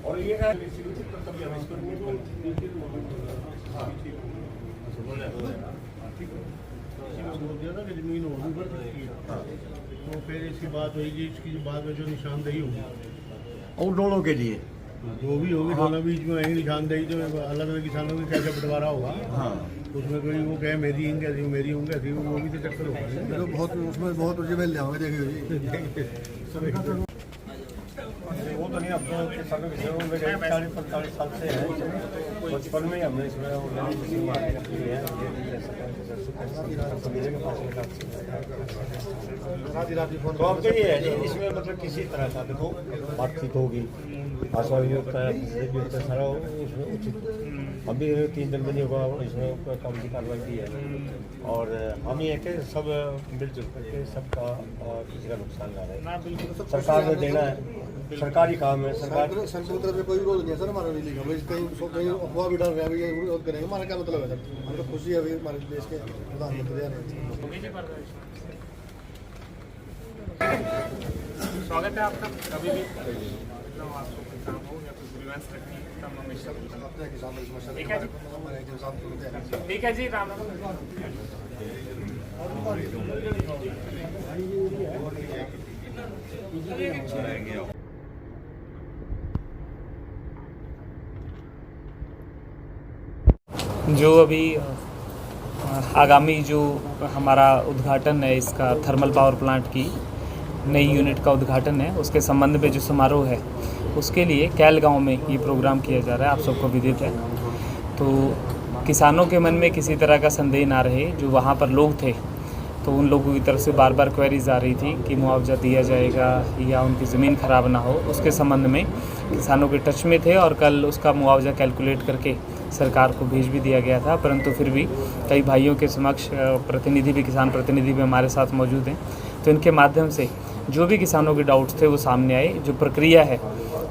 और ये जमीन होगी तो फिर इसकी बात होगी, इसकी बाद में जो निशानदेही होगी और डोलों के लिए जो भी होगी दोनों बीच में यही निशानदेही जो अलग अलग किसानों की कैसे बंटवारा होगा। हाँ उसमें कोई वो कहे मेरी हिंग ऐसी मेरी होंगे ऐसी वो भी तो चक्कर होगा। तो बहुत उसमें बहुत मुझे मिल जाओगे देखिए वो तो नहीं अपने किसानों के सेवा में 40-45 साल से है, बचपन में ही हमने इसमें तो आपका ये है जी, इसमें मतलब किसी तरह का देखो बातचीत होगी, आश्वासन भी होता है, भी होता है, सारा इसमें उचित अभी 3 दिन में नहीं होगा, इसमें काम की कार्रवाई की है और हम ये कि सब मिलजुल करके सबका किसी का नुकसान ना रहे। सरकार ने देना है, सरकारी काम है, सरकार सेंट्रल तरफ से कोई विरोध नहीं है सर हमारा नहीं लिखा कहीं कहीं अफवाह भी डाल रहे हैं अभी ये विरोध करेंगे। हमारा क्या मतलब है सर, हमें तो खुशी है अभी हमारे देश के प्रधानमंत्री आ रहे हैं। स्वागत है आपका। कभी भी आपको कोई काम हो या कोई ग्रीवेंस रखनी है तब हमेशा ठीक है जी, ठीक है जी, राम जो अभी आगामी जो हमारा उद्घाटन है इसका थर्मल पावर प्लांट की नई यूनिट का उद्घाटन है, उसके संबंध में जो समारोह है उसके लिए कैल गांव में ये प्रोग्राम किया जा रहा है, आप सबको विदित है। तो किसानों के मन में किसी तरह का संदेह ना रहे, जो वहाँ पर लोग थे तो उन लोगों की तरफ से बार बार क्वेरीज आ रही थी कि मुआवजा दिया जाएगा या उनकी ज़मीन ख़राब ना हो, उसके संबंध में किसानों के टच में थे और कल उसका मुआवजा कैलकुलेट करके सरकार को भेज भी दिया गया था। परंतु फिर भी कई भाइयों के समक्ष प्रतिनिधि भी, किसान प्रतिनिधि भी हमारे साथ मौजूद हैं, तो इनके माध्यम से जो भी किसानों के डाउट्स थे वो सामने आए, जो प्रक्रिया है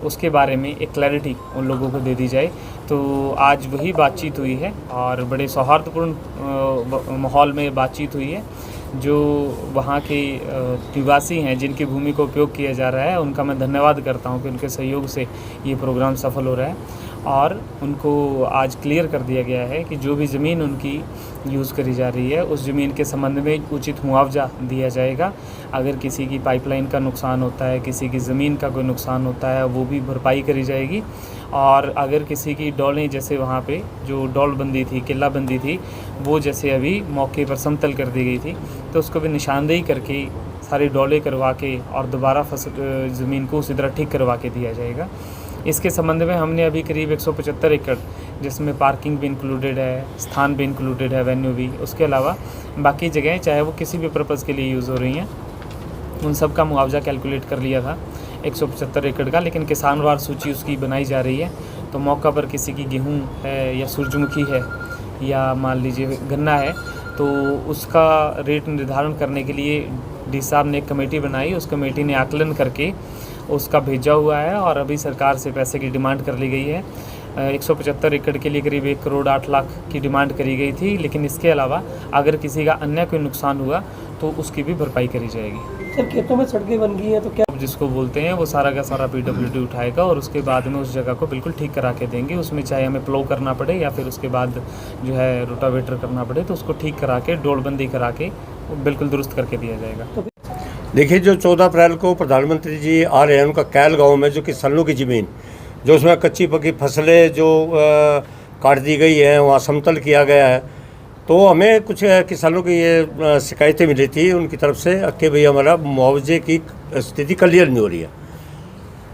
उसके बारे में एक क्लैरिटी उन लोगों को दे दी जाए। तो आज वही बातचीत हुई है और बड़े सौहार्दपूर्ण माहौल में बातचीत हुई है। जो वहाँ के निवासी हैं जिनकी भूमि का उपयोग किया जा रहा है उनका मैं धन्यवाद करता हूँ कि उनके सहयोग से ये प्रोग्राम सफल हो रहा है और उनको आज क्लियर कर दिया गया है कि जो भी ज़मीन उनकी यूज़ करी जा रही है उस ज़मीन के संबंध में उचित मुआवजा दिया जाएगा। अगर किसी की पाइपलाइन का नुकसान होता है, किसी की ज़मीन का कोई नुकसान होता है, वो भी भरपाई करी जाएगी। और अगर किसी की डोलें, जैसे वहाँ पे जो डोल बंदी थी, किला बंदी थी, वो जैसे अभी मौके पर समतल कर दी गई थी, तो उसको भी निशानदेही करके सारी डोलें करवा के और दोबारा ज़मीन को उसी तरह ठीक करवा के दिया जाएगा। इसके संबंध में हमने अभी करीब 175 एकड़, जिसमें पार्किंग भी इंक्लूडेड है, स्थान भी इंक्लूडेड है, वेन्यू भी, उसके अलावा बाकी जगहें चाहे वो किसी भी पर्पज़ के लिए यूज़ हो रही हैं, उन सब का मुआवजा कैलकुलेट कर लिया था 175 एकड़ का। लेकिन किसानवार सूची उसकी बनाई जा रही है, तो मौका पर किसी की गेहूँ है या सूरजमुखी है या मान लीजिए गन्ना है, तो उसका रेट निर्धारण करने के लिए डी साहब ने एक कमेटी बनाई। उस कमेटी ने आकलन करके उसका भेजा हुआ है और अभी सरकार से पैसे की डिमांड कर ली गई है। 175 एकड़ के लिए करीब 1 करोड़ 8 लाख की डिमांड करी गई थी। लेकिन इसके अलावा अगर किसी का अन्य कोई नुकसान हुआ तो उसकी भी भरपाई करी जाएगी। सर खेतों में सड़कें बन गई हैं तो क्या जिसको बोलते हैं वो सारा का सारा PWD उठाएगा और उसके बाद में उस जगह को बिल्कुल ठीक करा के देंगे। उसमें चाहे हमें प्लो करना पड़े या फिर उसके बाद जो है रोटावेटर करना पड़े, तो उसको ठीक करा के डोलबंदी करा के बिल्कुल दुरुस्त करके दिया जाएगा। देखिए, जो 14 अप्रैल को प्रधानमंत्री जी आ रहे हैं, उनका कैल गांव में जो किसानों की ज़मीन, जो उसमें कच्ची पक्की फसलें जो काट दी गई हैं, वहाँ समतल किया गया है, तो हमें कुछ किसानों की ये शिकायतें मिली थी उनकी तरफ से कि भाई हमारा मुआवजे की स्थिति क्लियर नहीं हो रही है।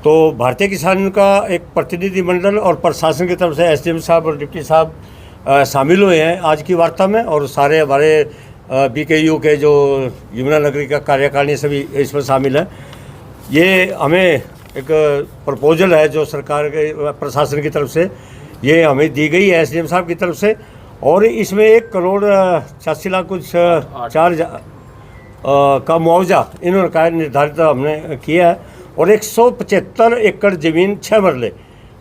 तो भारतीय किसान का एक प्रतिनिधिमंडल और प्रशासन की तरफ से SDM साहब और डिप्टी साहब शामिल हुए हैं आज की वार्ता में, और सारे हमारे BKU के जो यमुना नगरी का कार्यकारिणी सभी इसमें शामिल हैं। ये हमें एक प्रपोजल है जो सरकार के प्रशासन की तरफ से ये हमें दी गई है SDM साहब की तरफ से, और इसमें 1 करोड़ 86 लाख कुछ 4 का मुआवजा इन्होंने का निर्धारित हमने किया है। और 175 एकड़ ज़मीन 6 मरले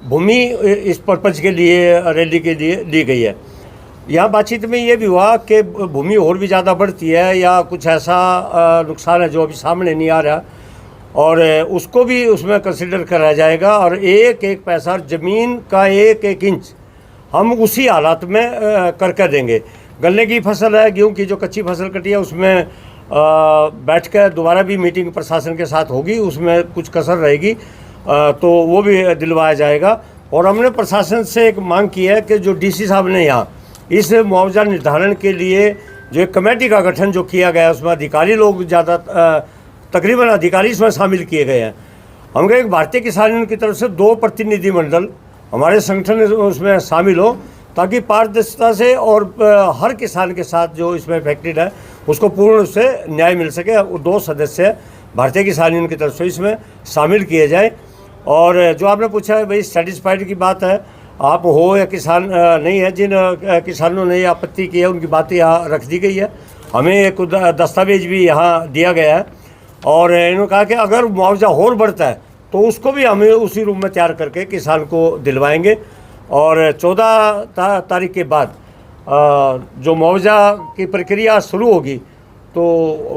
भूमि इस पर्पज़ के लिए, रैली के लिए ली गई है। यहाँ बातचीत में ये भी हुआ कि भूमि और भी ज़्यादा बढ़ती है या कुछ ऐसा नुकसान है जो अभी सामने नहीं आ रहा, और उसको भी उसमें कंसिडर करा जाएगा। और एक एक पैसा, ज़मीन का एक एक इंच हम उसी हालात में करके देंगे। गन्ने की फसल है, गेहूँ की जो कच्ची फसल कटी है, उसमें बैठ कर दोबारा भी मीटिंग प्रशासन के साथ होगी, उसमें कुछ कसर रहेगी तो वो भी दिलवाया जाएगा। और हमने प्रशासन से एक मांग की है कि जो डीसी साहब ने यहाँ इस मुआवजा निर्धारण के लिए जो एक कमेटी का गठन जो किया गया है, उसमें अधिकारी लोग ज़्यादा तकरीबन अधिकारी इसमें शामिल किए गए हैं। हम कहे भारतीय किसान यूनियन की तरफ से 2 प्रतिनिधिमंडल हमारे संगठन उसमें शामिल हो, ताकि पारदर्शिता से और हर किसान के साथ जो इसमें अफेक्टेड है उसको पूर्ण रूप से न्याय मिल सके। वो 2 सदस्य भारतीय किसान यूनियन की तरफ से इसमें शामिल किए जाए। और जो आपने पूछा है भाई सेटिस्फाइड की बात है, आप हो या किसान नहीं है, जिन किसानों ने आपत्ति की है उनकी बातें यहाँ रख दी गई है। हमें एक दस्तावेज भी यहाँ दिया गया है और इन्होंने कहा कि अगर मुआवजा और बढ़ता है तो उसको भी हमें उसी रूप में तैयार करके किसान को दिलवाएंगे। और 14 तारीख के बाद जो मुआवजा की प्रक्रिया शुरू होगी तो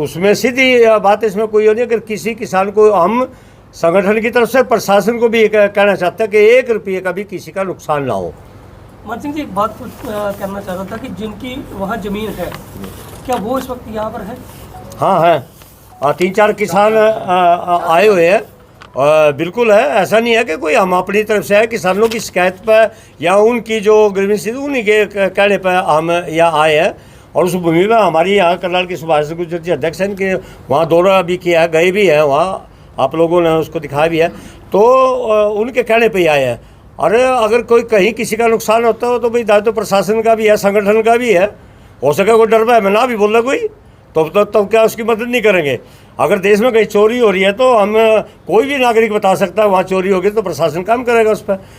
उसमें सीधी बात इसमें कोई नहीं, अगर किसी किसान को हम संगठन की तरफ से प्रशासन को भी कहना चाहते हैं कि 1 रुपये का भी किसी का नुकसान ना हो। मान सिंह जी, एक बात कहना चाह रहा था कि जिनकी वहाँ ज़मीन है, क्या वो इस वक्त यहाँ पर है? हाँ है, 3-4 किसान आए हुए हैं, बिल्कुल है। ऐसा नहीं है कि कोई हम अपनी तरफ से है, किसानों की शिकायत पर या उनकी जो ग्रीवेंस उन्हीं के कहने पर हम यहाँ आए हैं। और उस भूमि में हमारी यहाँ करनाल की सुभाष गुर्जर जी अध्यक्ष हैं कि वहाँ दौरा भी किया है, गए भी हैं वहाँ, आप लोगों ने उसको दिखाया भी है, तो उनके कहने पे ही आए हैं। अरे अगर कोई कहीं किसी का नुकसान होता हो तो भाई दायित्व तो प्रशासन का भी है, संगठन का भी है। हो सके कोई डर है मैं ना भी बोल रहा कोई तो क्या उसकी मदद नहीं करेंगे? अगर देश में कहीं चोरी हो रही है तो हम कोई भी नागरिक बता सकता है वहाँ चोरी होगी, तो प्रशासन काम करेगा उस पर।